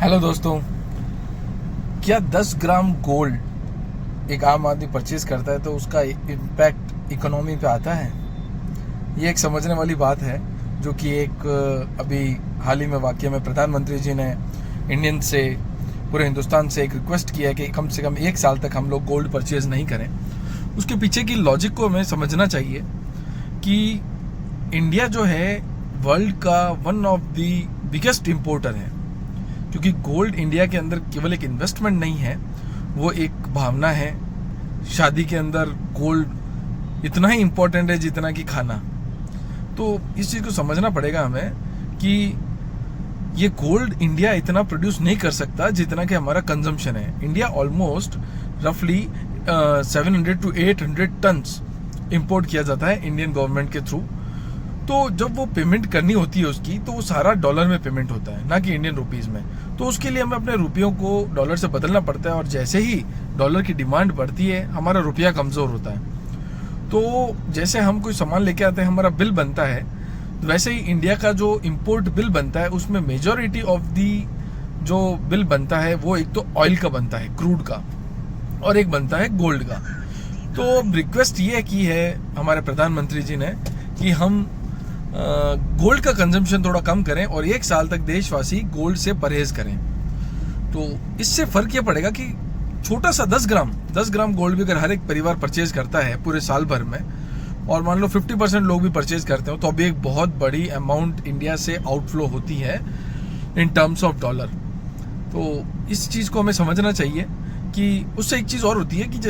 Hello दोस्तों, क्या 10 gram gold एक आम आदमी परचेज करता है तो उसका इम्पैक्ट इकोनॉमी पे आता है? ये एक समझने वाली बात है, जो कि एक अभी हाल ही में वाकया में प्रधानमंत्री जी ने इंडियन से, पूरे हिंदुस्तान से एक रिक्वेस्ट किया है कि कम से कम 1 साल तक हम लोग गोल्ड परचेज नहीं करें। उसके पीछे की लॉजिक को हमें समझना चाहिए कि इंडिया जो है वर्ल्ड का one of the biggest importer है, क्योंकि गोल्ड इंडिया के अंदर केवल एक इन्वेस्टमेंट नहीं है, वो एक भावना है। शादी के अंदर गोल्ड इतना ही इम्पोर्टेंट है जितना कि खाना। तो इस चीज़ को समझना पड़ेगा हमें कि ये गोल्ड इंडिया इतना प्रोड्यूस नहीं कर सकता जितना कि हमारा कंजम्पशन है। इंडिया ऑलमोस्ट रफली 700 to 800 टन्स इंपोर्ट किया जाता है इंडियन गवर्नमेंट के थ्रू। तो जब वो पेमेंट करनी होती है उसकी, तो वो सारा डॉलर में पेमेंट होता है, ना कि इंडियन रुपीस में। तो उसके लिए हमें अपने रुपयों को डॉलर से बदलना पड़ता है, और जैसे ही डॉलर की डिमांड बढ़ती है हमारा रुपया कमज़ोर होता है। तो जैसे हम कोई सामान लेके आते हैं, हमारा बिल बनता है, वैसे ही इंडिया का जो इम्पोर्ट बिल बनता है उसमें मेजॉरिटी ऑफ दी जो बिल बनता है वो एक तो ऑयल का बनता है, क्रूड का, और एक बनता है गोल्ड का। तो रिक्वेस्ट ये की है हमारे प्रधानमंत्री जी ने कि हम गोल्ड का कंजम्पशन थोड़ा कम करें और 1 साल तक देशवासी गोल्ड से परहेज करें। तो इससे फर्क ये पड़ेगा कि छोटा सा 10 ग्राम गोल्ड भी अगर हर एक परिवार परचेज करता है पूरे साल भर में, और मान लो 50% लोग भी परचेज करते हो, तो अभी एक बहुत बड़ी अमाउंट इंडिया से आउटफ्लो होती है इन टर्म्स ऑफ डॉलर। तो इस चीज़ को हमें समझना चाहिए कि उससे एक चीज़ और होती है कि जैसे